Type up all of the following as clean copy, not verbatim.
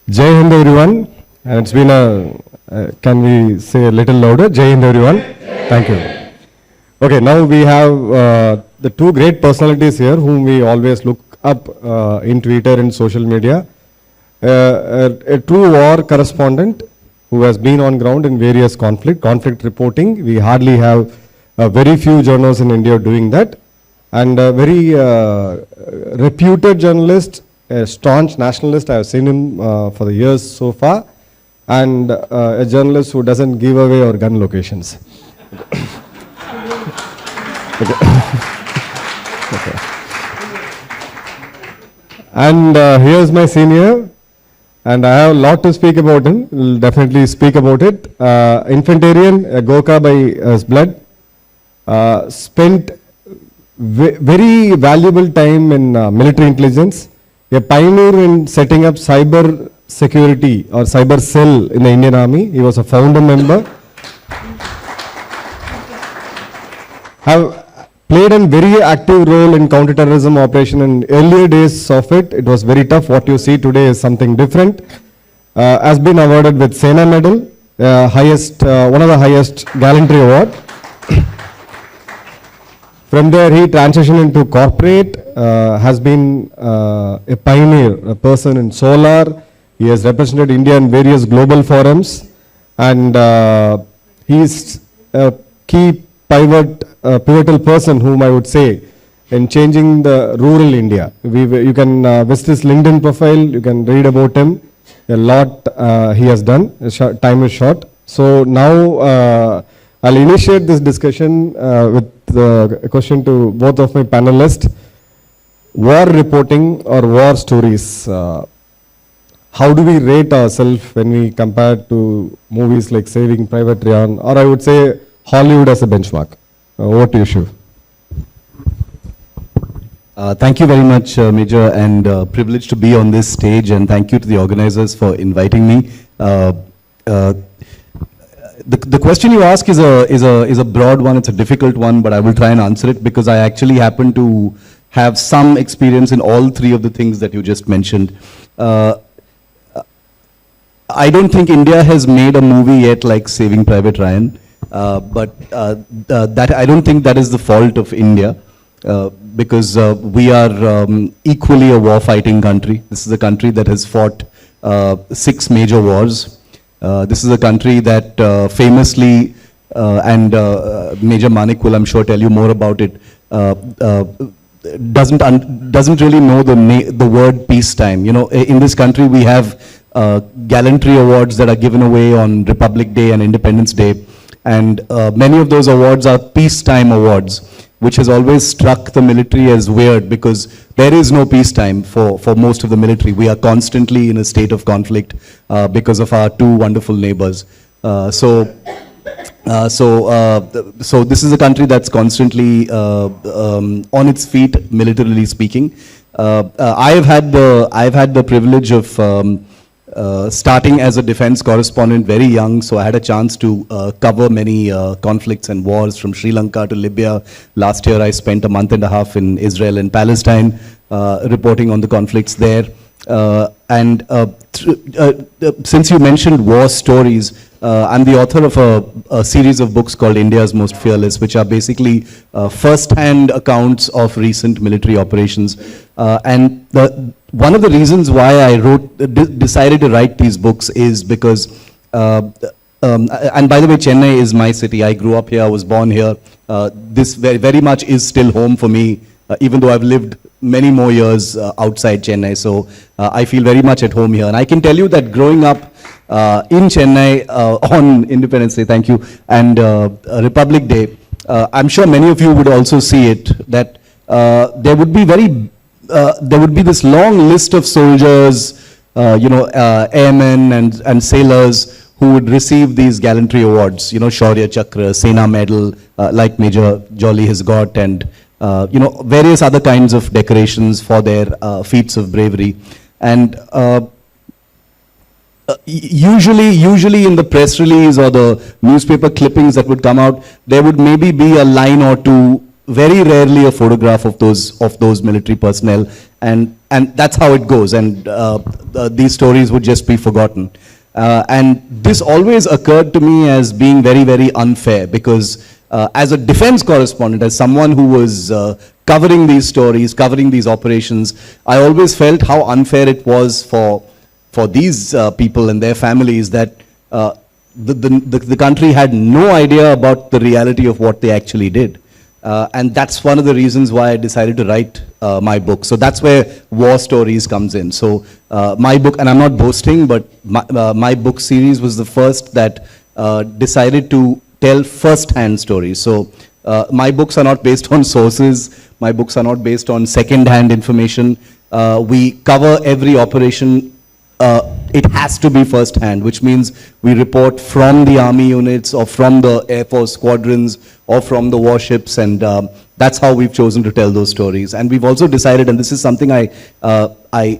Jai Hind everyone. And it's been can we say a little louder? Jai Hind everyone. Thank you. Okay, now we have the two great personalities here whom we always look up in Twitter and social media. A true war correspondent who has been on ground in various conflict reporting. We hardly have very few journalists in India doing that. And a very reputed journalist, a staunch nationalist. I have seen him for the years so far, and a journalist who doesn't give away our gun locations. Okay. And here's my senior, and I have a lot to speak about him. We'll definitely speak about it. Infantarian, a Gorkha by his blood, spent very valuable time in military intelligence. A pioneer in setting up cyber security or cyber cell in the Indian Army. He was a founder member. Have played a very active role in counter-terrorism operation in earlier days of it. It was very tough. What you see today is something different. Has been awarded with Sena Medal, one of the highest gallantry award. From there, he transitioned into corporate, has been a pioneer, a person in solar. He has represented India in various global forums, and he is a key pivotal person whom I would say in changing the rural India. You can visit his LinkedIn profile, you can read about him. A lot he has done, time is short. So now I'll initiate this discussion with a question to both of my panelists. War reporting or war stories, how do we rate ourselves when we compare to movies like Saving Private Ryan, or I would say Hollywood as a benchmark? Over to you, Shiv. Thank you very much, Major, and privileged to be on this stage, and thank you to the organizers for inviting me. The question you ask is a broad one. It's a difficult one, but I will try and answer it because I actually happen to have some experience in all three of the things that you just mentioned. I don't think India has made a movie yet like Saving Private Ryan, but that I don't think that is the fault of India, because we are equally a war-fighting country. This is a country that has fought 6 major wars. This is a country that famously, and Major Manik will, I'm sure, tell you more about it, doesn't really know the word peacetime. You know, in this country we have gallantry awards that are given away on Republic Day and Independence Day, and many of those awards are peacetime awards, which has always struck the military as weird because there is no peacetime for most of the military. We are constantly in a state of conflict because of our 2 wonderful neighbors. So this is a country that's constantly on its feet, militarily speaking. I've had the privilege of starting as a defense correspondent very young, so I had a chance to cover many conflicts and wars from Sri Lanka to Libya. Last year I spent a month and a half in Israel and Palestine reporting on the conflicts there. Since you mentioned war stories, I'm the author of a series of books called India's Most Fearless, which are basically first-hand accounts of recent military operations. And one of the reasons why I decided to write these books is because, and by the way, Chennai is my city. I grew up here, I was born here. This very much is still home for me, even though I've lived many more years outside Chennai. So I feel very much at home here. And I can tell you that growing up in Chennai on Independence Day, thank you, and Republic Day, I'm sure many of you would also see it, that there would be this long list of soldiers, airmen and sailors who would receive these gallantry awards, Shaurya Chakra, Sena Medal, like Major Jolly has got, and various other kinds of decorations for their feats of bravery. And usually in the press release or the newspaper clippings that would come out, there would maybe be a line or two, very rarely a photograph of those military personnel. And and that's how it goes, and these stories would just be forgotten. And this always occurred to me as being very, very unfair, because as a defense correspondent, as someone who was covering these stories, covering these operations, I always felt how unfair it was for these people and their families that the country had no idea about the reality of what they actually did. And that's one of the reasons why I decided to write my book. So that's where War Stories comes in. So my book, and I'm not boasting, but my book series was the first that decided to tell first-hand stories. So my books are not based on sources. My books are not based on second-hand information. We cover every operation. It has to be first-hand, which means we report from the army units or from the Air Force squadrons or from the warships, and that's how we've chosen to tell those stories. And we've also decided, and this is something I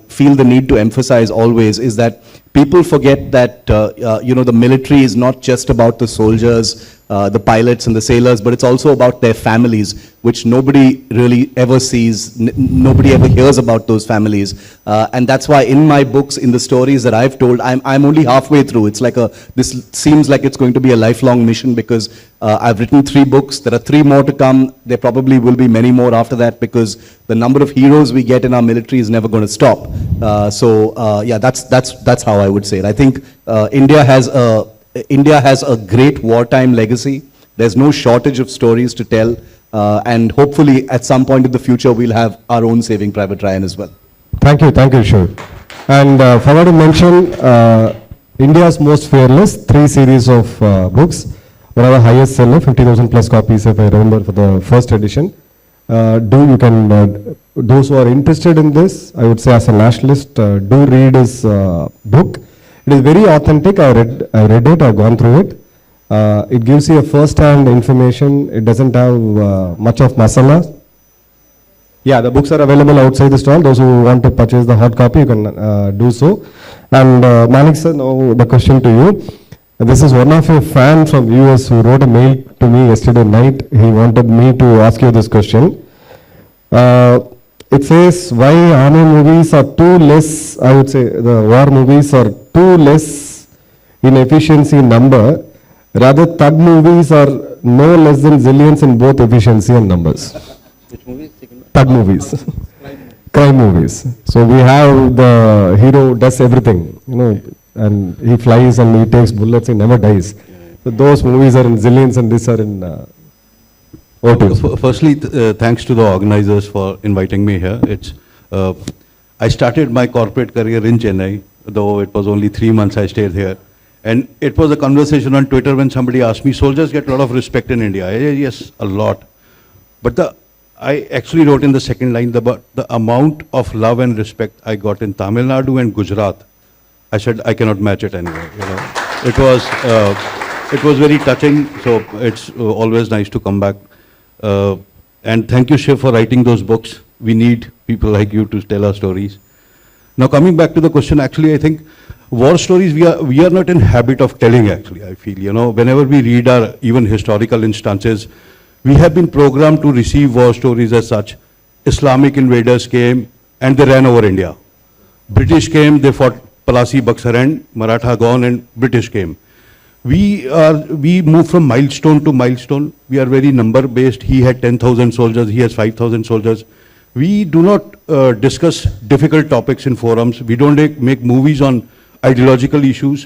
feel the need to emphasize always, is that people forget that the military is not just about the soldiers, the pilots and the sailors, but it's also about their families, which nobody really ever sees, nobody ever hears about those families. And that's why in my books, in the stories that I've told, I'm only halfway through. It's like this seems like it's going to be a lifelong mission, because I've written 3 books. There are 3 more to come. There probably will be many more after that, because the number of heroes we get in our military is never going to stop. Yeah, that's how I would say it. I think India has a great wartime legacy. There's no shortage of stories to tell, and hopefully at some point in the future we'll have our own Saving Private Ryan as well. Thank you, Shiv. And forgot to mention India's Most Fearless, 3 series of books. One of the highest seller, 50,000 plus copies, if I remember, for the first edition. Those who are interested in this, I would say as a nationalist, do read his book. It is very authentic. I read it, I've gone through it. It gives you a first-hand information. It doesn't have much of masala. Yeah, the books are available outside the stall. Those who want to purchase the hard copy, you can do so. And Manik sir, now the question to you. This is one of your fans from US who wrote a mail to me yesterday night. He wanted me to ask you this question. It says, why army movies are too less, I would say the war movies are too less in efficiency in number, rather thug movies are no less than zillions in both efficiency and numbers. Which movies? Thug movies. Crime movies. So we have the hero does everything, and he flies and he takes bullets, he never dies. So those movies are in zillions and these are in Firstly, thanks to the organizers for inviting me here. I started my corporate career in Chennai, though it was only 3 months I stayed here. And it was a conversation on Twitter when somebody asked me, soldiers get a lot of respect in India. Yes, a lot. But I actually wrote in the second line the amount of love and respect I got in Tamil Nadu and Gujarat. I said, I cannot match it anywhere. It was very touching, so it's always nice to come back. And thank you, Shiv, for writing those books. We need people like you to tell our stories. Now, coming back to the question, actually, I think war stories, we are not in habit of telling, actually, I feel. Whenever we read our even historical instances, we have been programmed to receive war stories as such. Islamic invaders came and they ran over India. British came, they fought Palasi, Buxar, Maratha gone, and British came. We move from milestone to milestone. We are very number based. He had 10,000 soldiers, he has 5,000 soldiers. We do not discuss difficult topics in forums. We don't make movies on ideological issues.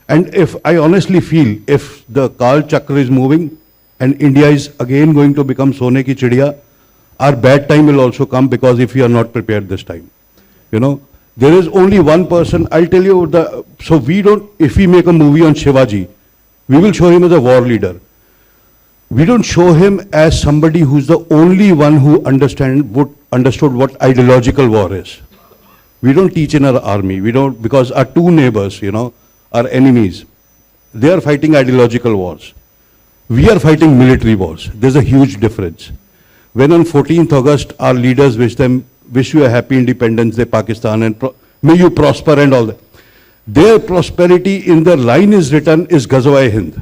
And if I honestly feel, if the Kal Chakra is moving and India is again going to become Sone ki Chidiya, our bad time will also come, because if we are not prepared this time. There is only one person, I'll tell you, so we don't, if we make a movie on Shivaji, we will show him as a war leader. We don't show him as somebody who's the only one who understood what ideological war is. We don't teach in our army, because our 2 neighbors, are enemies. They are fighting ideological wars. We are fighting military wars. There's a huge difference. When on 14th August, our leaders wish you a happy Independence Day, Pakistan, and may you prosper and all that. Their prosperity in the line is written is Ghazwa-e-Hind.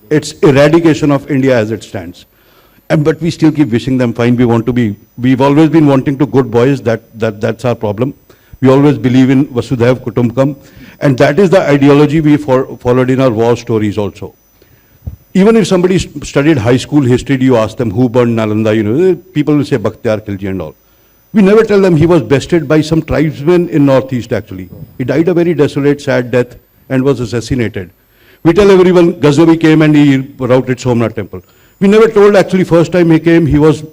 It's eradication of India as it stands. But we still keep wishing them fine. We've always been wanting to good boys, that's our problem. We always believe in Vasudhaiv Kutumbakam, and that is the ideology we followed in our war stories also. Even if somebody studied high school history, you ask them who burned Nalanda, people will say Bakhtiar Khilji and all. We never tell them he was bested by some tribesmen in Northeast actually. He died a very desolate, sad death and was assassinated. We tell everyone Ghaznavi came and he routed Somnath temple. We never told actually first time he came, he was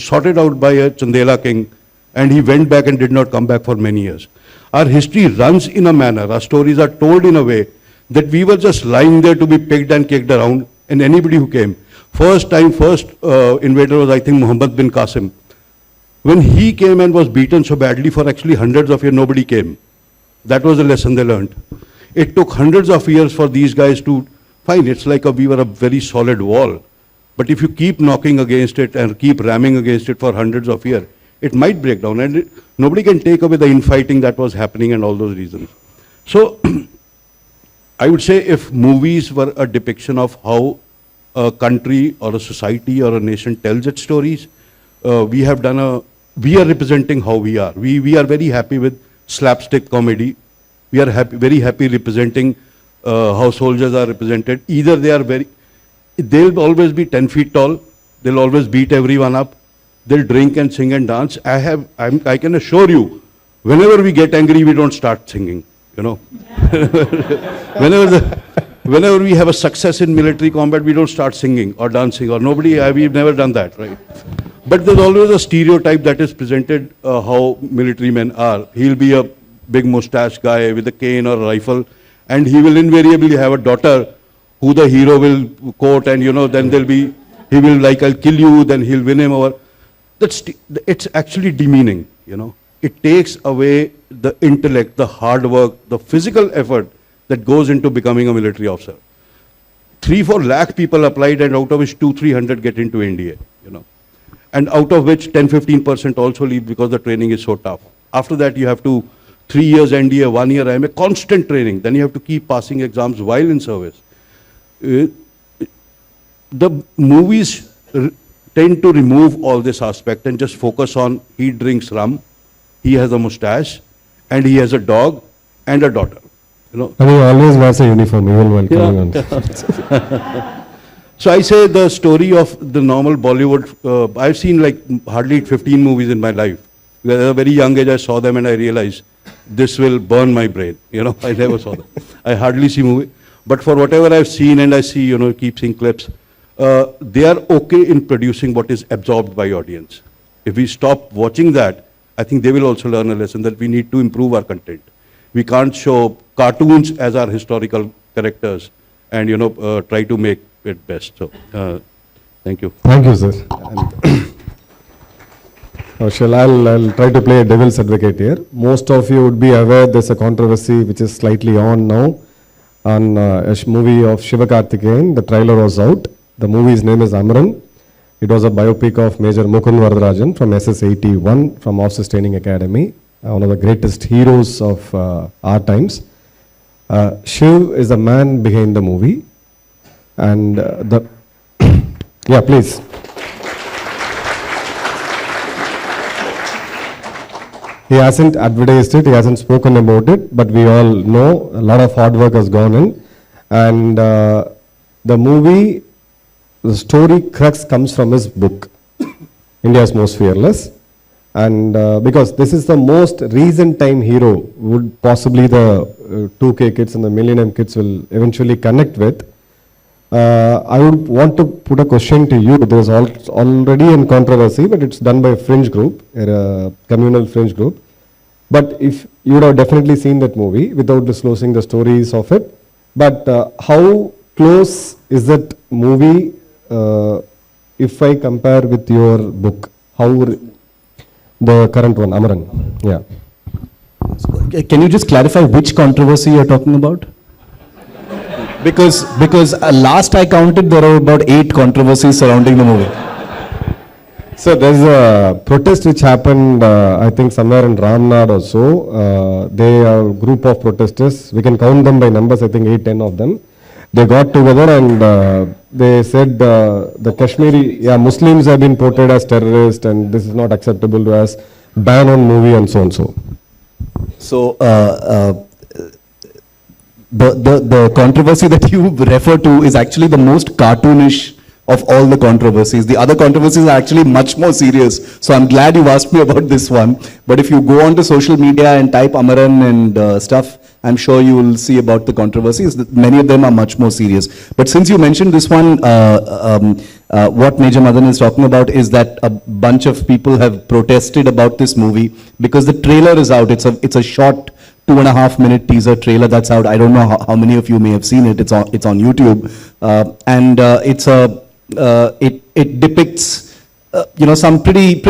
sorted out by a Chandela king and he went back and did not come back for many years. Our history runs in a manner, our stories are told in a way that we were just lying there to be picked and kicked around, and anybody who came. First invader was I think Muhammad bin Qasim. When he came and was beaten so badly for actually hundreds of years, nobody came. That was the lesson they learned. It took hundreds of years for these guys to, fine, it's like we were a very solid wall. But if you keep knocking against it and keep ramming against it for hundreds of years, it might break down. And nobody can take away the infighting that was happening and all those reasons. So, I would say if movies were a depiction of how a country or a society or a nation tells its stories, we are representing how we are. We are very happy with slapstick comedy. We are very happy representing how soldiers are represented. Either they'll always be 10 feet tall, they'll always beat everyone up, they'll drink and sing and dance. I can assure you, whenever we get angry, we don't start singing, Whenever we have a success in military combat, we don't start singing or dancing or we've never done that, right? But there's always a stereotype that is presented how military men are. He'll be a big mustache guy with a cane or a rifle, and he will invariably have a daughter who the hero will quote, and then he will like, I'll kill you, then he'll win him over. It's actually demeaning, It takes away the intellect, the hard work, the physical effort that goes into becoming a military officer. 3-4 lakh people applied, and out of which 200-300 get into India, And out of which 10-15% also leave because the training is so tough. After that, you have to 3 years NDA, 1 year IMA, constant training. Then you have to keep passing exams while in service. The movies tend to remove all this aspect and just focus on he drinks rum, he has a mustache, and he has a dog and a daughter. And he always wears a uniform even while coming on. So I say the story of the normal Bollywood, I've seen like hardly 15 movies in my life. At a very young age I saw them and I realized this will burn my brain. I never saw them. I hardly see movie. But for whatever I've seen and I see, keep seeing clips, they are okay in producing what is absorbed by audience. If we stop watching that, I think they will also learn a lesson that we need to improve our content. We can't show cartoons as our historical characters and, try to make it best. So, thank you. Thank you, sir. I'll try to play a devil's advocate here. Most of you would be aware there's a controversy which is slightly on now on a movie of Shiva Karthikeyan. The trailer was out. The movie's name is Amaran. It was a biopic of Major Mukund Varadarajan from SS81 from Officers Training Academy, one of the greatest heroes of our times. Shiv is the man behind the movie. And yeah, please. He hasn't advertised it, he hasn't spoken about it, but we all know a lot of hard work has gone in. And the movie, the story crux comes from his book, India's Most Fearless. And because this is the most recent time hero would possibly the 2K kids and the Millennium kids will eventually connect with. I would want to put a question to you. There is already a controversy, but it's done by a fringe group, a communal fringe group. But if you would have definitely seen that movie without disclosing the stories of it. But how close is that movie if I compare with your book? How the current one, Amaran? Yeah. Can you just clarify which controversy you're talking about? Because last I counted, there are about 8 controversies surrounding the movie. So there's a protest which happened, I think somewhere in Ramnad or so. They are a group of protesters. We can count them by numbers, I think 8-10 of them. They got together and they said the Kashmiri Muslims have been portrayed as terrorists and this is not acceptable to us, ban on movie and so and so. So, the controversy that you refer to is actually the most cartoonish of all the controversies. The other controversies are actually much more serious. So I'm glad you asked me about this one. But if you go onto social media and type Amaran and stuff, I'm sure you will see about the controversies. Many of them are much more serious. But since you mentioned this one, what Major Madan is talking about is that a bunch of people have protested about this movie because the trailer is out. It's a short 2.5-minute teaser trailer that's out. I don't know how many of you may have seen it. It's on YouTube, and it depicts some pretty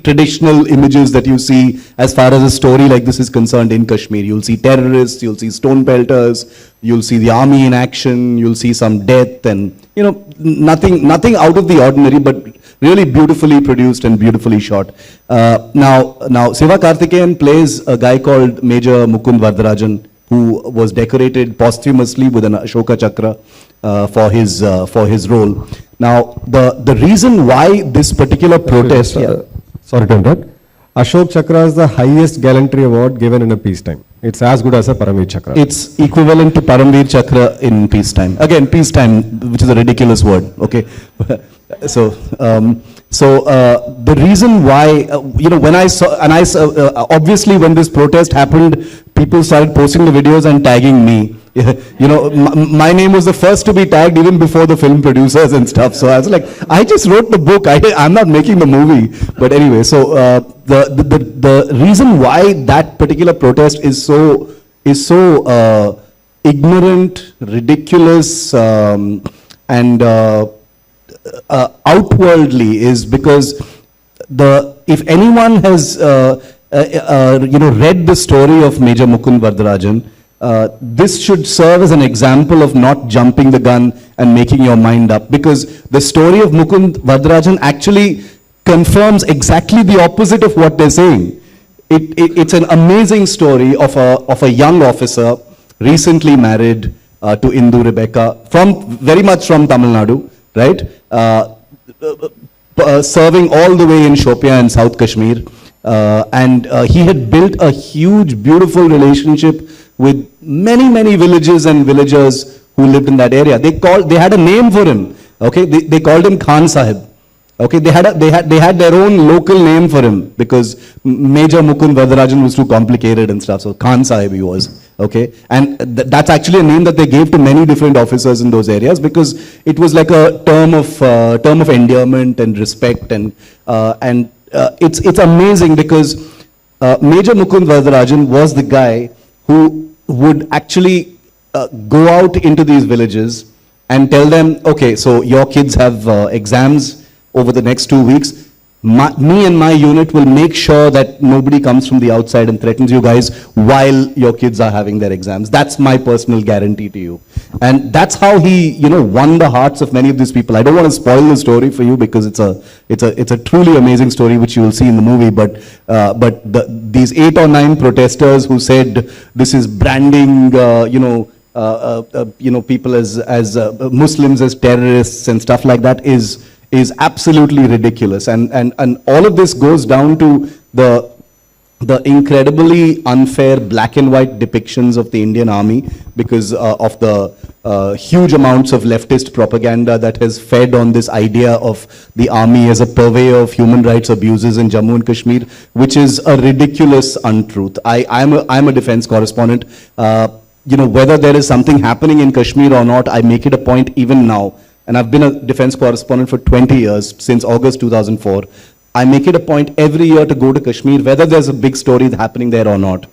traditional images that you see as far as a story like this is concerned in Kashmir. You'll see terrorists, you'll see stone pelters, you'll see the army in action, you'll see some death, and nothing out of the ordinary, but really beautifully produced and beautifully shot. Now Siva Karthikeyan plays a guy called Major Mukund Vardarajan, who was decorated posthumously with an Ashoka Chakra for his role. Now, the reason why this particular protest... Sorry to interrupt. Ashok Chakra is the highest gallantry award given in a peacetime. It's as good as a Paramveer Chakra. It's equivalent to Paramveer Chakra in peacetime. Again, peacetime, which is a ridiculous word, okay? So the reason why, when I saw, and obviously when this protest happened, people started posting the videos and tagging me. My name was the first to be tagged even before the film producers and stuff. So I was like, I just wrote the book. I'm not making the movie. But anyway, so the reason why that particular protest is so ignorant, ridiculous, and outwardly is because if anyone has read the story of Major Mukund Vardarajan, this should serve as an example of not jumping the gun and making your mind up, because the story of Mukund Vardarajan actually confirms exactly the opposite of what they're saying. It's an amazing story of a young officer recently married to Indu Rebecca, very much from Tamil Nadu, right? Serving all the way in Shopian in South Kashmir. And he had built a huge, beautiful relationship with many villages and villagers who lived in that area. They had a name for him. Okay, they called him Khan Sahib. Okay, they had their own local name for him because Major Mukund Vardarajan was too complicated and stuff. So Khan Sahib he was. Okay, and that's actually a name that they gave to many different officers in those areas because it was like a term of endearment and respect, and it's amazing because Major Mukund Vardarajan was the guy who would actually go out into these villages and tell them, okay, so your kids have exams over the next 2 weeks. Me and my unit will make sure that nobody comes from the outside and threatens you guys while your kids are having their exams. That's my personal guarantee to you. And that's how he, won the hearts of many of these people. I don't want to spoil the story for you because it's a truly amazing story which you will see in the movie. But these 8 or 9 protesters who said this is branding, people as Muslims as terrorists and stuff like that is absolutely ridiculous, and all of this goes down to the incredibly unfair black and white depictions of the Indian Army because of the huge amounts of leftist propaganda that has fed on this idea of the army as a purveyor of human rights abuses in Jammu and Kashmir, which is a ridiculous untruth. I'm a defense correspondent. Whether there is something happening in Kashmir or not, I make it a point even now. And I've been a defense correspondent for 20 years, since August 2004. I make it a point every year to go to Kashmir, whether there's a big story happening there or not,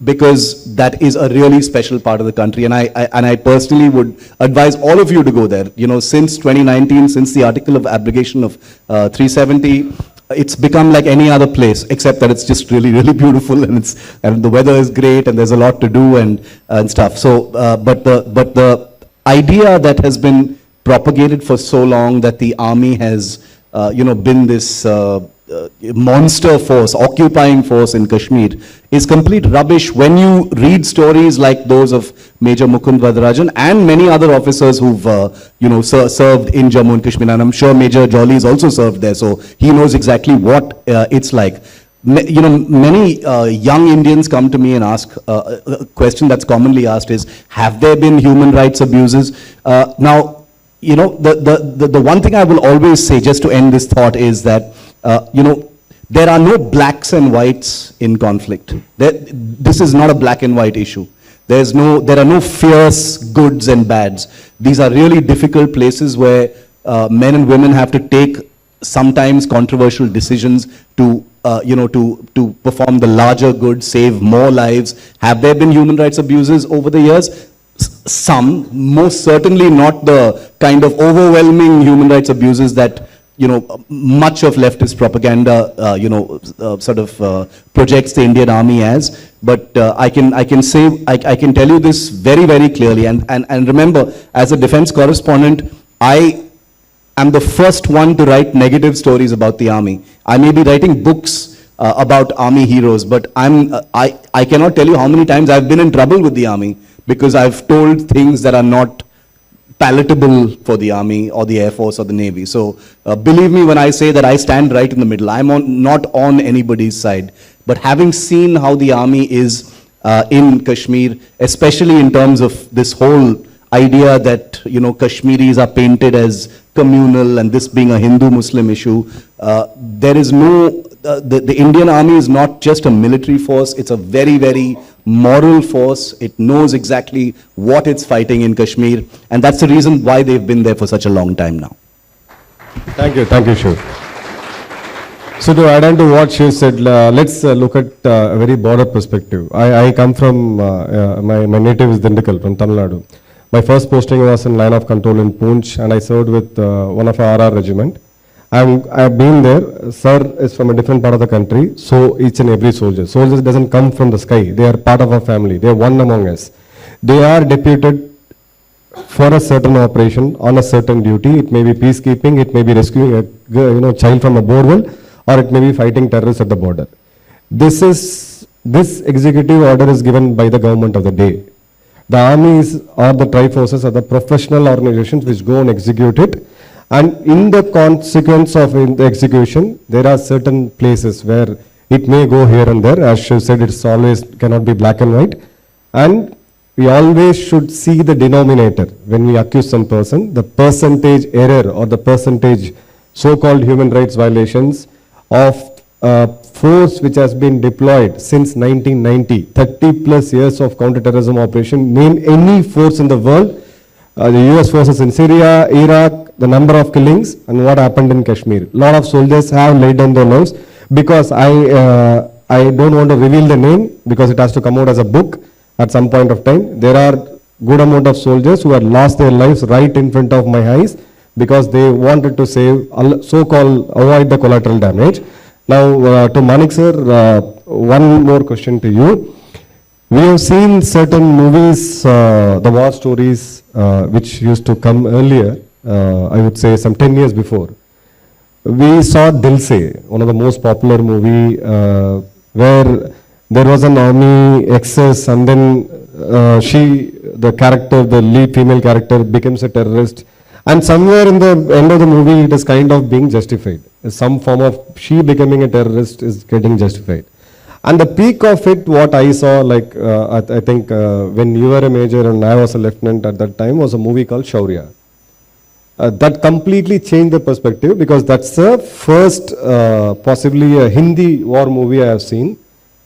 because that is a really special part of the country. And I personally would advise all of you to go there. Since 2019, since the article of abrogation of 370, it's become like any other place, except that it's just really, really beautiful, and the weather is great, and there's a lot to do and stuff. So, but the idea that has been propagated for so long that the army has, been this monster force, occupying force in Kashmir is complete rubbish when you read stories like those of Major Mukund Vardarajan and many other officers who've, served in Jammu and Kashmir. And I'm sure Major Jolly has also served there, so he knows exactly what it's like. many young Indians come to me and ask, a question that's commonly asked is, have there been human rights abuses? Now, the one thing I will always say, just to end this thought, is that, there are no blacks and whites in conflict. This is not a black and white issue. There are no fierce goods and bads. These are really difficult places where men and women have to take sometimes controversial decisions to perform the larger good, save more lives. Have there been human rights abuses over the years? Some, most certainly not the kind of overwhelming human rights abuses that much of leftist propaganda, projects the Indian army as. But I can say, I can tell you this very, very clearly. And remember, as a defense correspondent, I am the first one to write negative stories about the army. I may be writing books about army heroes, but I cannot tell you how many times I've been in trouble with the army because I've told things that are not palatable for the army or the air force or the navy. So believe me when I say that I stand right in the middle. I'm not on anybody's side. But having seen how the army is in Kashmir, especially in terms of this whole idea that Kashmiris are painted as communal and this being a Hindu-Muslim issue, there is no, the Indian army is not just a military force, it's a very, very moral force. It knows exactly what it's fighting in Kashmir, and that's the reason why they've been there for such a long time now. Thank you, Shiv. So to add on to what Shiv said, let's look at a very broader perspective. I come from, my native is Dindikal, from Tamil Nadu. My first posting was in line of control in Poonch, and I served with one of our RR regiment. I've been there. Sir is from a different part of the country, so each and every soldier. Soldiers doesn't come from the sky. They are part of our family. They are one among us. They are deputed for a certain operation on a certain duty. It may be peacekeeping, it may be rescuing a child from a borewell, or it may be fighting terrorists at the border. This executive order is given by the government of the day. The armies or the tri-forces are the professional organizations which go and execute it. And in the consequence of the execution, there are certain places where it may go here and there. As Shiv said, it's always cannot be black and white. And we always should see the denominator when we accuse some person, the percentage error or the percentage so-called human rights violations of force which has been deployed since 1990, 30 plus years of counter-terrorism operation. Name any force in the world, the US forces in Syria, Iraq, the number of killings and what happened in Kashmir. A lot of soldiers have laid down their lives because I don't want to reveal the name because it has to come out as a book at some point of time. There are good amount of soldiers who have lost their lives right in front of my eyes because they wanted to save, so-called avoid the collateral damage. Now to Manik sir, one more question to you. We have seen certain movies, the war stories which used to come earlier, I would say some 10 years before. We saw Dil Se, one of the most popular movie where there was an army excess and then the character, the lead female character becomes a terrorist. And somewhere in the end of the movie, it is kind of being justified. Some form of she becoming a terrorist is getting justified. And the peak of it, what I saw, like I think when you were a major and I was a lieutenant at that time, was a movie called Shaurya. That completely changed the perspective because that's the first possibly a Hindi war movie I have seen.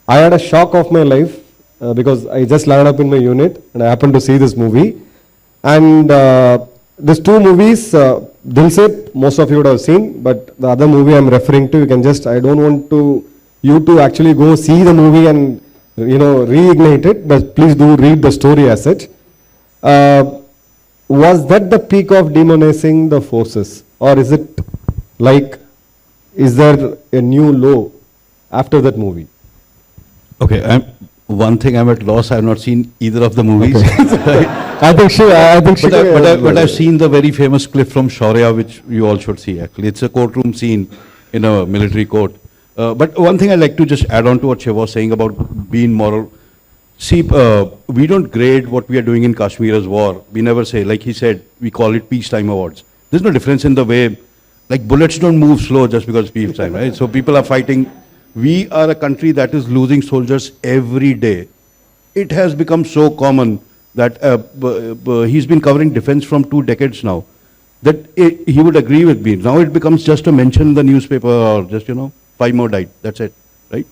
I had a shock of my life because I just landed up in my unit and I happened to see this movie. And these two movies, Dil Se, most of you would have seen, but the other movie I'm referring to, you can just, I don't want you to actually go see the movie and reignite it, but please do read the story as such. Was that the peak of demonizing the forces, or is it like, is there a new low after that movie? Okay, one thing I'm at loss, I have not seen either of the movies. Okay. I think she. But I've seen the very famous clip from Shaurya, which you all should see actually. It's a courtroom scene in a military court. But one thing I'd like to just add on to what Shiv was saying about being moral. See, we don't grade what we are doing in Kashmir as war. We never say, like he said, we call it peacetime awards. There's no difference in the way, like bullets don't move slow just because it's peacetime, right? So people are fighting We are a country that is losing soldiers every day. It has become so common that he's been covering defense from 2 decades now, that he would agree with me. Now it becomes just a mention in the newspaper, or just, 5 more died, that's it, right?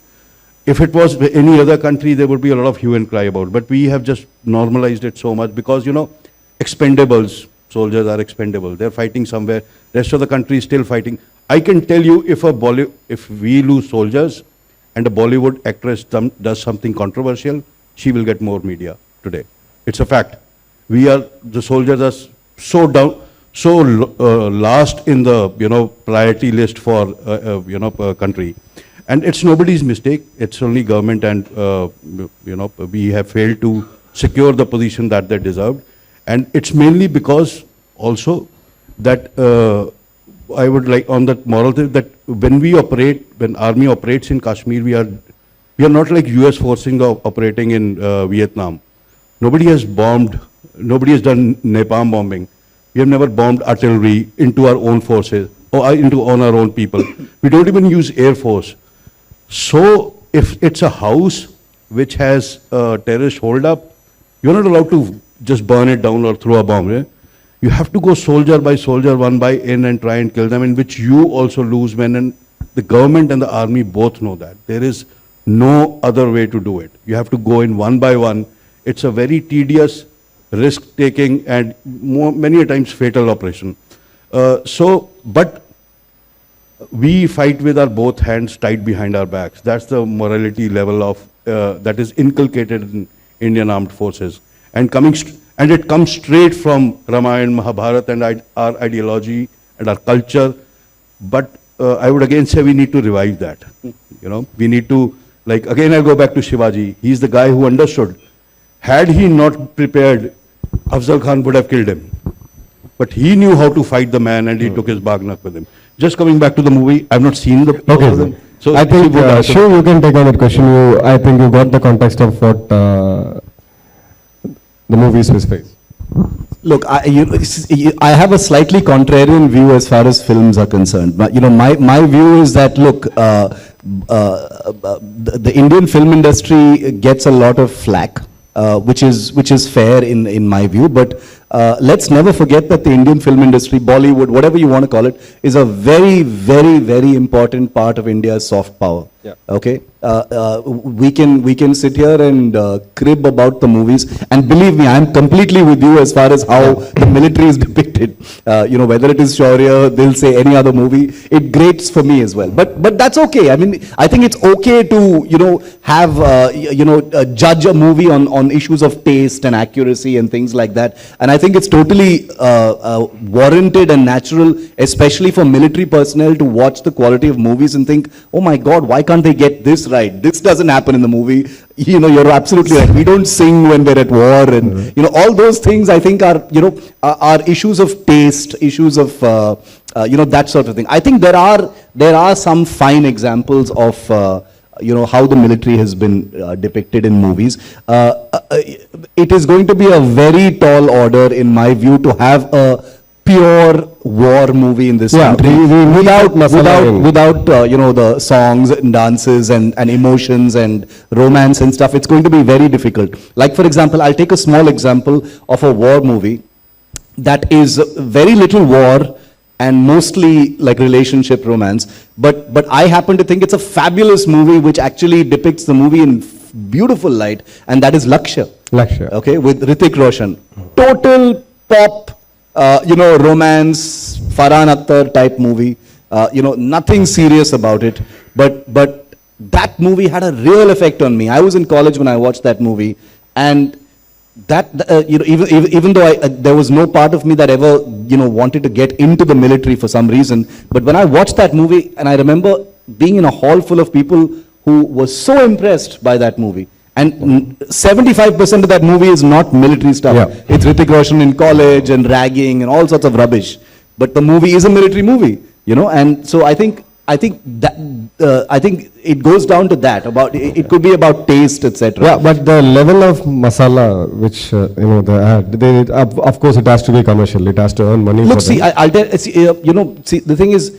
If it was any other country, there would be a lot of hue and cry about it. But we have just normalized it so much because, expendables, soldiers are expendable. They're fighting somewhere. Rest of the country is still fighting. I can tell you, if we lose soldiers and a Bollywood actress does something controversial, she will get more media today. It's a fact. The soldiers are so down, last in the, priority list for, country. And it's nobody's mistake. It's only government and, we have failed to secure the position that they deserved. And it's mainly because also that I would like on that moral thing that when army operates in Kashmir, we are not like US forces operating in Vietnam. Nobody has bombed, nobody has done napalm bombing. We have never bombed artillery into our own forces or on our own people. We don't even use air force. So if it's a house which has a terrorist hold up, you're not allowed to just burn it down or throw a bomb. Yeah? You have to go soldier by soldier, one by in, and try and kill them, in which you also lose men. And the government and the army both know that. There is no other way to do it. You have to go in one by one. It's a very tedious, risk-taking, and many a times fatal operation. But we fight with our both hands tied behind our backs. That's the morality level of that is inculcated in Indian armed forces, and it comes straight from Ramayana, Mahabharata, and our ideology and our culture. But I would again say we need to revive that. We need to, again I go back to Shivaji. He's the guy who understood. Had he not prepared, Afzal Khan would have killed him. But he knew how to fight the man, and he took his bagnak with him. Just coming back to the movie, I've not seen the Okay, so I think, Shiv, you can take on that question. I think you got the context of what the movie specifies. Look, I have a slightly contrarian view as far as films are concerned. But, my view is that, look, the Indian film industry gets a lot of flack, which is fair in my view. But let's never forget that the Indian film industry, Bollywood, whatever you want to call it, is a very, very, very important part of India's soft power. Yeah. Okay, we can sit here and crib about the movies, and believe me, I'm completely with you as far as how the military is depicted. Whether it is Shaurya, they'll say any other movie, it grates for me as well. But that's okay. I mean, I think it's okay to have judge a movie on issues of taste and accuracy and things like that. And I think it's totally warranted and natural, especially for military personnel, to watch the quality of movies and think, oh my God, why can't they get this right? This doesn't happen in the movie. You're absolutely right. We don't sing when we're at war, and all those things I think are issues of taste, issues of that sort of thing. I think there are some fine examples of how the military has been depicted in movies. It is going to be a very tall order, in my view, to have a pure war movie in this country without the songs and dances and emotions and romance and stuff. It's going to be very difficult. Like, for example, I'll take a small example of a war movie that is very little war and mostly like relationship romance, but I happen to think it's a fabulous movie which actually depicts the movie in beautiful light, and that is Lakshya. Okay, with Hrithik Roshan. Total pop, romance, Farhan Akhtar type movie. Nothing serious about it, but that movie had a real effect on me. I was in college when I watched that movie, and that even though there was no part of me that ever wanted to get into the military for some reason, but when I watched that movie, and I remember being in a hall full of people who were so impressed by that movie, and 75% of that movie is not military stuff. Yeah. It's Hrithik Roshan in college and ragging and all sorts of rubbish, but the movie is a military movie, and so I think it goes down to that. About it could be about taste, etc. Yeah, but the level of masala which of course it has to be commercial. It has to earn money. Look, see, I'll tell. See, the thing is,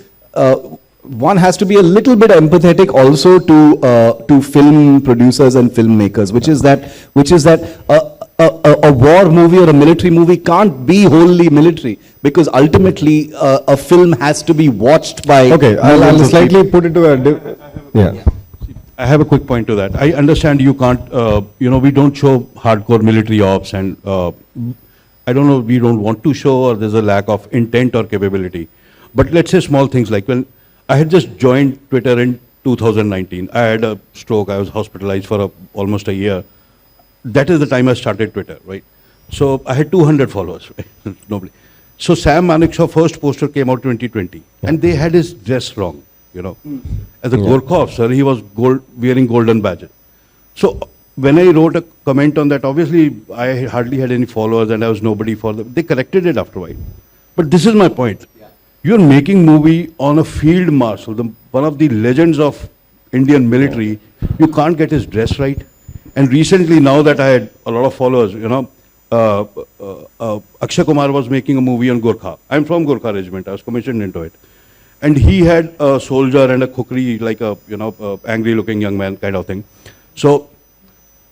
one has to be a little bit empathetic also to film producers and filmmakers, which is that a war movie or a military movie can't be wholly military, because ultimately a film has to be watched by. Okay, I'll slightly put it to a. Yeah. I have a quick point to that. I understand you can't, we don't show hardcore military ops, and I don't know, we don't want to show, or there's a lack of intent or capability. But let's say small things like when I had just joined Twitter in 2019, I had a stroke, I was hospitalized for almost a year. That is the time I started Twitter, right? So I had 200 followers, right? Nobody. So Sam Manik's first poster came out 2020, and they had his dress wrong, As a Gorkha officer, he was wearing golden badge. So when I wrote a comment on that, obviously I hardly had any followers and I was nobody for them. They corrected it after a while. But this is my point. You're making movie on a field marshal, one of the legends of Indian military. You can't get his dress right. And recently, now that I had a lot of followers, Akshay Kumar was making a movie on Gorkha. I'm from Gorkha regiment. I was commissioned into it. And he had a soldier and a kukri, like a, angry looking young man kind of thing. So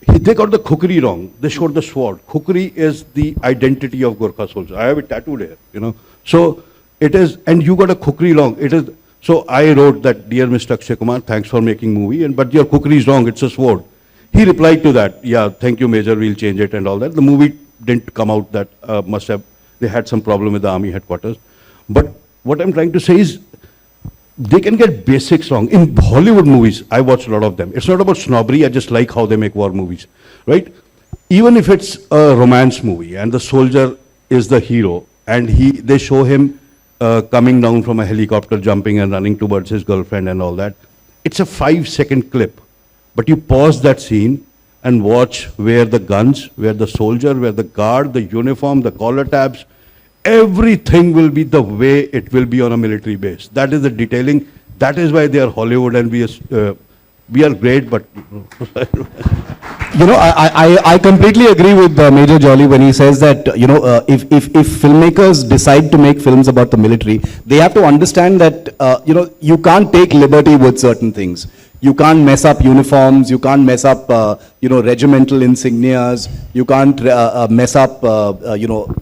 they got the kukri wrong. They showed the sword. Kukri is the identity of Gorkha soldier. I have it tattooed here, So it is, and you got a kukri wrong. It is, so I wrote that, dear Mr. Akshay Kumar, thanks for making movie, but your kukri is wrong, it's a sword. He replied to that, yeah, thank you Major, we'll change it and all that. The movie didn't come out, that they had some problem with the army headquarters. But what I'm trying to say is, they can get basics wrong. In Hollywood movies, I watch a lot of them. It's not about snobbery, I just like how they make war movies, right? Even if it's a romance movie and the soldier is the hero and they show him coming down from a helicopter, jumping and running towards his girlfriend and all that, it's a 5-second clip. But you pause that scene and watch where the guns, where the soldier, where the guard, the uniform, the collar tabs, everything will be the way it will be on a military base. That is the detailing. That is why they are Hollywood, and we are great, but... I completely agree with Major Jolly when he says that, if filmmakers decide to make films about the military, they have to understand that, you can't take liberty with certain things. You can't mess up uniforms, you can't mess up, regimental insignias, you can't mess up,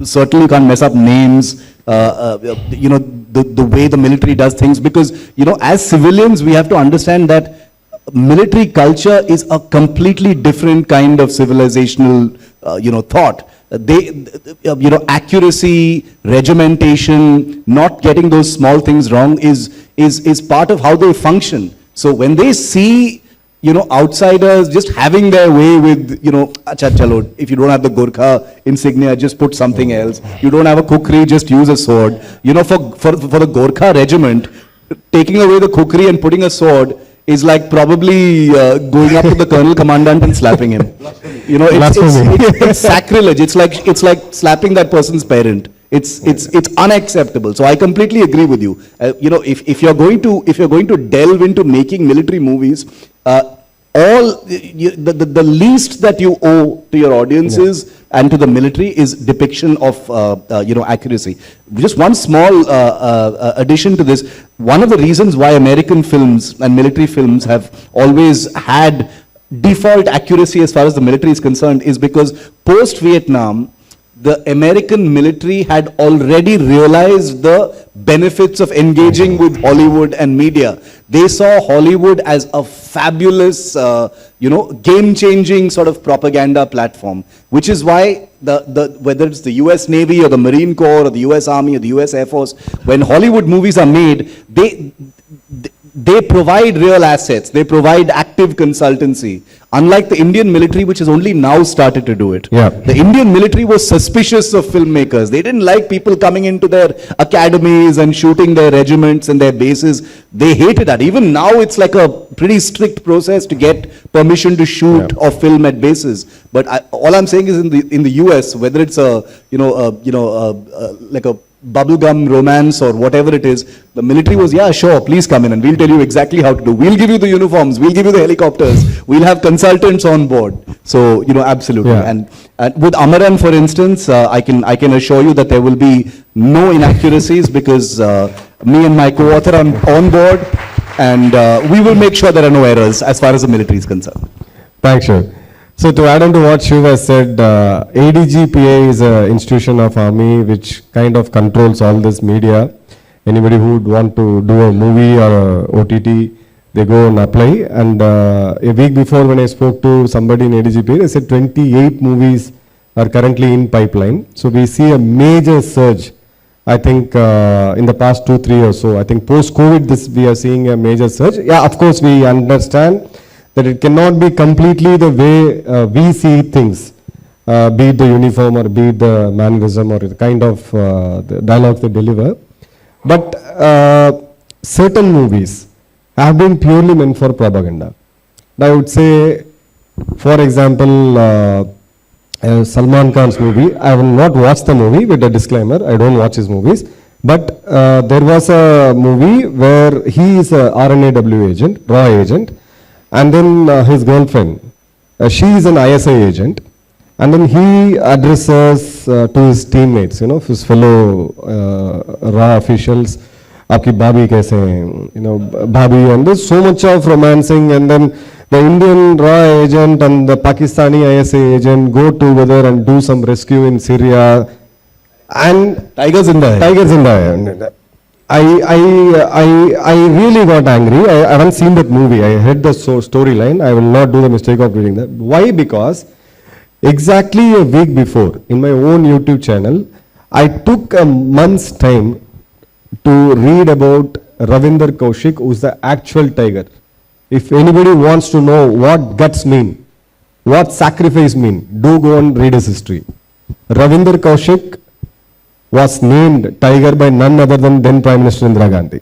certainly can't mess up names, the way the military does things, because, as civilians, we have to understand that military culture is a completely different kind of civilizational, thought. Accuracy, regimentation, not getting those small things wrong is part of how they function. So when they see, outsiders just having their way with, acha chalo, if you don't have the Gorkha insignia, just put something else. You don't have a kukri, just use a sword. For the Gorkha regiment, taking away the kukri and putting a sword is like probably going up to the colonel commandant and slapping him. It's sacrilege. It's like slapping that person's parent. It's unacceptable. So I completely agree with you. If you're going to delve into making military movies, the least that you owe to your audiences and to the military is depiction of accuracy. Just one small addition to this. One of the reasons why American films and military films have always had default accuracy as far as the military is concerned is because post-Vietnam, the American military had already realized the benefits of engaging with Hollywood and media. They saw Hollywood as a fabulous, game-changing sort of propaganda platform, which is why whether it's the US Navy or the Marine Corps or the US Army or the US Air Force, when Hollywood movies are made, they provide real assets. They provide active consultancy. Unlike the Indian military, which has only now started to do it. Yeah. The Indian military was suspicious of filmmakers. They didn't like people coming into their academies and shooting their regiments and their bases. They hated that. Even now, it's like a pretty strict process to get permission to shoot or film at bases. But all I'm saying is, in the US, whether it's like a bubblegum romance or whatever it is, the military was, yeah, sure, please come in and we'll tell you exactly how to do. We'll give you the uniforms, we'll give you the helicopters, we'll have consultants on board. So, absolutely. Yeah. And with Amaran, for instance, I can assure you that there will be no inaccuracies because me and my co-author on board, and we will make sure there are no errors as far as the military is concerned. Thanks, Shiv. So to add on to what Shiv has said, ADGPA is an institution of army which kind of controls all this media. Anybody who would want to do a movie or a OTT, they go and apply. And a week before when I spoke to somebody in ADGPA, they said 28 movies are currently in pipeline. So we see a major surge, I think, in the past 2-3 years. So I think post-COVID, we are seeing a major surge. Yeah, of course, we understand that it cannot be completely the way we see things, be it the uniform or be it the mannerism or the kind of the dialogues they deliver. But certain movies have been purely meant for propaganda. I would say, for example, Salman Khan's movie. I have not watched the movie, with a disclaimer, I don't watch his movies. But there was a movie where he is a RNAW agent, raw agent, and then his girlfriend, she is an ISI agent, and then he addresses to his teammates, his fellow raw officials, "Aapki bhabhi kaise hain?" Bhabhi, and there's so much of romancing, and then the Indian raw agent and the Pakistani ISI agent go together and do some rescue in Syria, and Tiger Zinda hai. Tiger Zinda hai. I really got angry. I haven't seen that movie. I read the storyline. I will not do the mistake of reading that. Why? Because exactly a week before, in my own YouTube channel, I took a month's time to read about Ravinder Kaushik, who's the actual tiger. If anybody wants to know what guts mean, what sacrifice mean, do go and read his history. Ravinder Kaushik was named tiger by none other than then Prime Minister Indira Gandhi.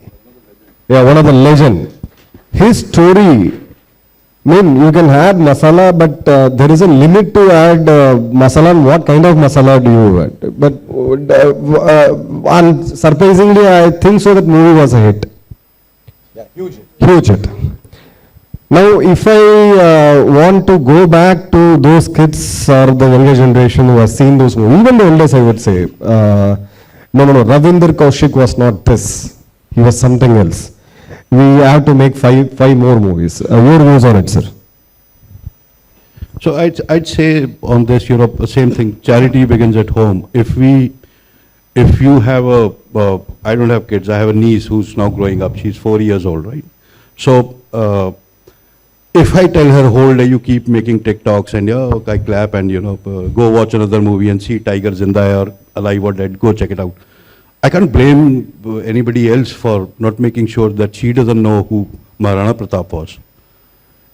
Yeah, one of the legend. His story, you can add masala, but there is a limit to add masala, and what kind of masala do you add? But and surprisingly, I think so that movie was a hit. Yeah, huge hit. Huge hit. Now, if I want to go back to those kids or the younger generation who has seen those movies, even the elders, I would say, no, Ravinder Kaushik was not this. He was something else. We have to make five more movies. Your views on it, sir? So I'd say on this, same thing. Charity begins at home. If you have I don't have kids. I have a niece who's now growing up. She's 4 years old, right? So if I tell her whole day you keep making TikToks and I clap and go watch another movie and see Tiger Zinda Hai or Alive or Dead, go check it out. I can't blame anybody else for not making sure that she doesn't know who Maharana Pratap was.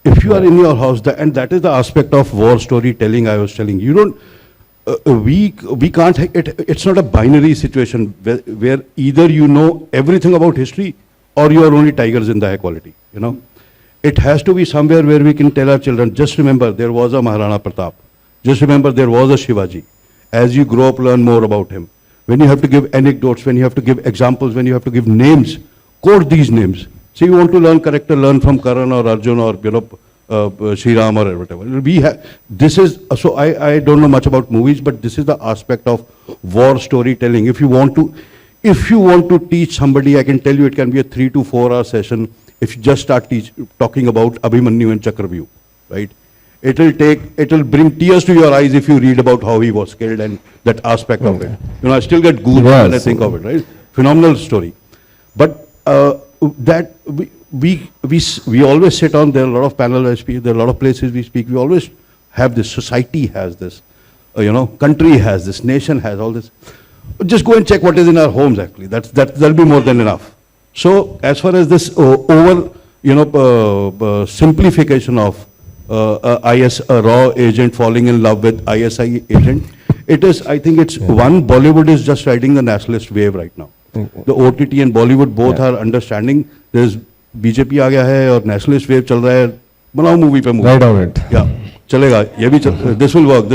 If you are in your house, and that is the aspect of war storytelling I was telling you, we can't, it's not a binary situation where either you know everything about history or you are only Tiger Zinda Hai quality, It has to be somewhere where we can tell our children, just remember there was a Maharana Pratap. Just remember there was a Shivaji. As you grow up, learn more about him. When you have to give anecdotes, when you have to give examples, when you have to give names, quote these names. So you want to learn character, learn from Karan or Arjun or Shri Ram or whatever. So I don't know much about movies, but this is the aspect of war storytelling. If you want to teach somebody, I can tell you it can be a 3 to 4 hour session. If you just start talking about Abhimanyu and Chakravyuh, right? It'll bring tears to your eyes if you read about how he was killed and that aspect of it. I still get goosebumps when I think of it, right? Phenomenal story. But that we always sit on, there are a lot of panels I speak, there are a lot of places we speak, we always have this, society has this, country has this, nation has all this. Just go and check what is in our homes actually, that'll be more than enough. So as far as this simplification of a raw agent falling in love with ISI agent, I think it's one, Bollywood is just riding the nationalist wave right now. The OTT and Bollywood both are understanding there's BJP आ गया है और nationalist wave चल रहा है, बनाओ movie पे movie. Right on it. Yeah, चलेगा, ये भी this will work,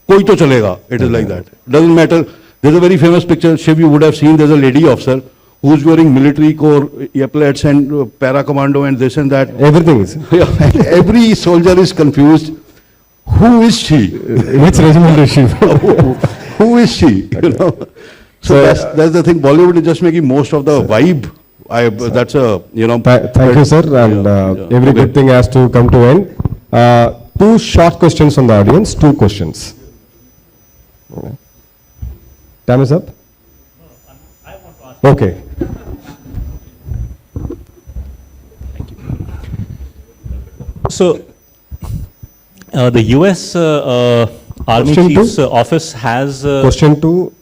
कोई तो चलेगा, it is like that. Doesn't matter. There's a very famous picture, Shiv, you would have seen, there's a lady officer who's wearing military corps epaulets and para commando and this and that. Everything is. Yeah, every soldier is confused. Who is she? Which regiment is she? Who is she? So that's the thing. Bollywood is just making most of the vibe. That's a, you know. Thank you, sir. And every Okay. good thing has to come to end. Two short questions from the audience. Two questions. Okay. Time is up. Okay. So, the US Army Question Chief's two? office has Question two.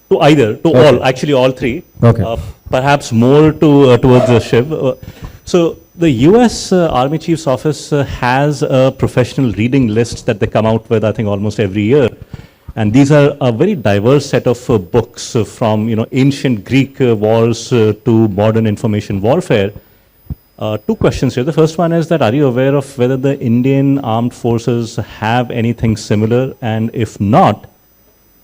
to either, to Okay. all, actually all three. Okay. Perhaps more towards Shiv. So, the US Army Chief's office has a professional reading list that they come out with, I think, almost every year. And these are a very diverse set of books from, ancient Greek wars to modern information warfare. Two questions here. The first one is that, are you aware of whether the Indian armed forces have anything similar? And if not,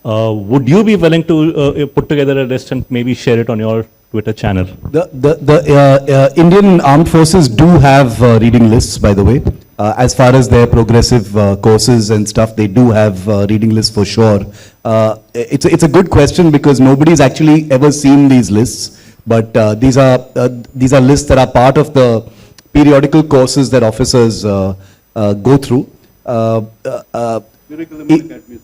would you be willing to put together a list and maybe share it on your Twitter channel? The Indian armed forces do have reading lists, by the way. As far as their progressive courses and stuff, they do have reading lists for sure. It's a good question because nobody's actually ever seen these lists. But these are lists that are part of the periodical courses that officers go through.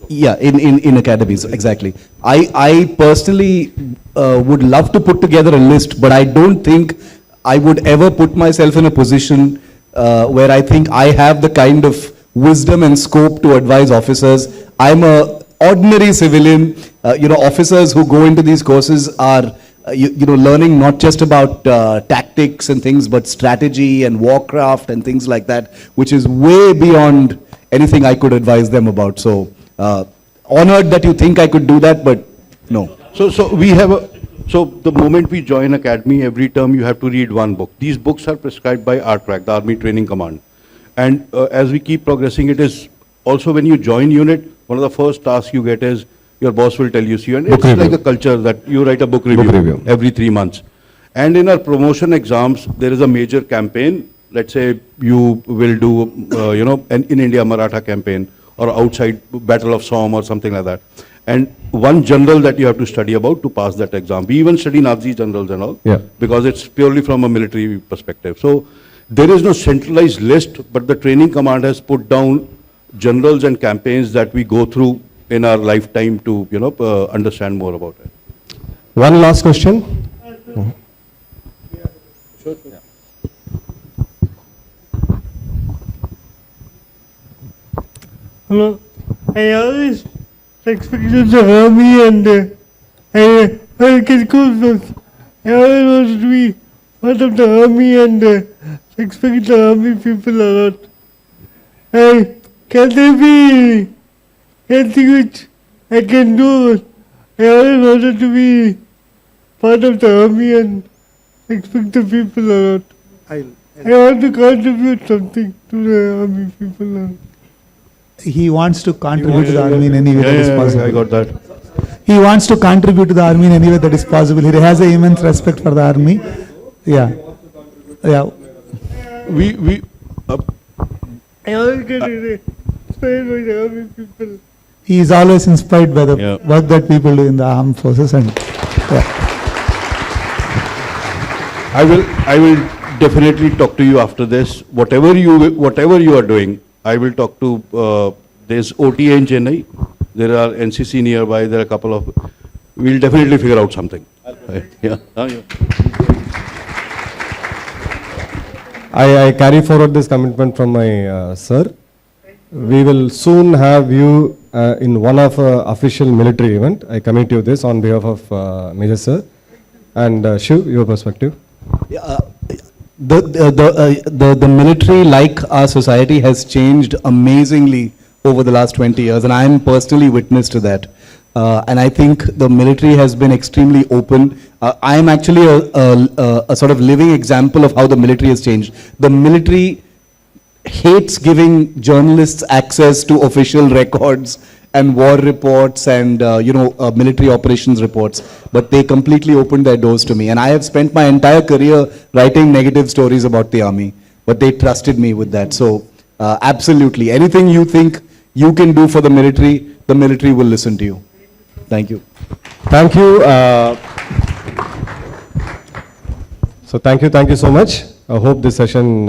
Yeah, in academies, exactly. I personally would love to put together a list, but I don't think I would ever put myself in a position where I think I have the kind of wisdom and scope to advise officers. I'm a ordinary civilian. Officers who go into these courses are learning not just about tactics and things, but strategy and warcraft and things like that, which is way beyond anything I could advise them about. So, honored that you think I could do that, but no. So we have so the moment we join academy, every term you have to read one book. These books are prescribed by RTRAC, the Army Training Command. And as we keep progressing, it is also when you join unit, one of the first tasks you get is your boss will tell you, see, and it's like a culture that you write a book review every 3 months. And in our promotion exams, there is a major campaign. Let's say you will do, an in India Maratha campaign or outside Battle of Somme or something like that. And one general that you have to study about to pass that exam. We even study Nazi generals and all, because it's purely from a military perspective. So there is no centralized list, but the training command has put down generals and campaigns that we go through in our lifetime to, understand more about it. One last question. Hello. I always expected the army and I can go. I always wanted to be part of the army and expect the army people a lot. Can there be anything which I can do? I always wanted to be part of the army and expect the people a lot. I want to contribute something to the army people a lot. He wants to contribute to the army in any way that is possible. I got that. He wants to contribute to the army in any way that is possible. He has an immense respect for the army. Yeah. I always get inspired by the army people. He is always inspired by the Yeah. work that people do in the armed forces, and I will definitely talk to you after this. Whatever you are doing, I will talk to, there's OTA in Chennai, there are NCC nearby, there are a couple of, we'll definitely figure out something. Yeah. I carry forward this commitment from my sir. We will soon have you in one of official military event. I commit you this on behalf of Major Sir. And Shiv, your perspective. The military, like our society, has changed amazingly over the last 20 years, and I am personally witness to that. And I think the military has been extremely open. I am actually a sort of living example of how the military has changed. The military hates giving journalists access to official records and war reports and military operations reports, but they completely opened their doors to me. And I have spent my entire career writing negative stories about the army, but they trusted me with that. So absolutely, anything you think you can do for the military will listen to you. Thank you. Thank you. So thank you so much. I hope this session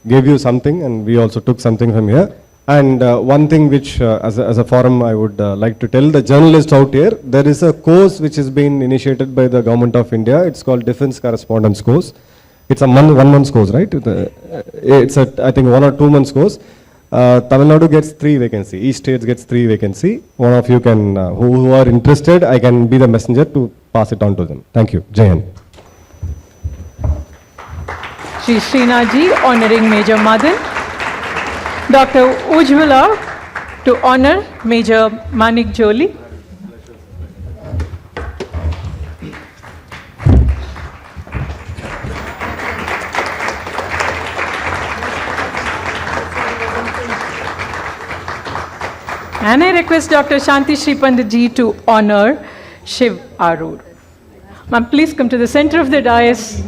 gave you something, and we also took something from here. And one thing which, as a forum, I would like to tell the journalists out here, there is a course which has been initiated by the Government of India. It's called Defense Correspondence Course. It's a 1 month course, right? It's a, I think, 1 or 2 months course. Tamil Nadu gets 3 vacancy. Each state gets 3 vacancy. One of you can, who are interested, I can be the messenger to pass it on to them. Thank you. Jai Hind. Shri Srinathji honoring Major Madan. Dr. Ujjwala to honor Major Manik Joli. And I request Dr. Shanti Shri Panditji to honor Shiv Aroor. Ma'am, please come to the center of the dais.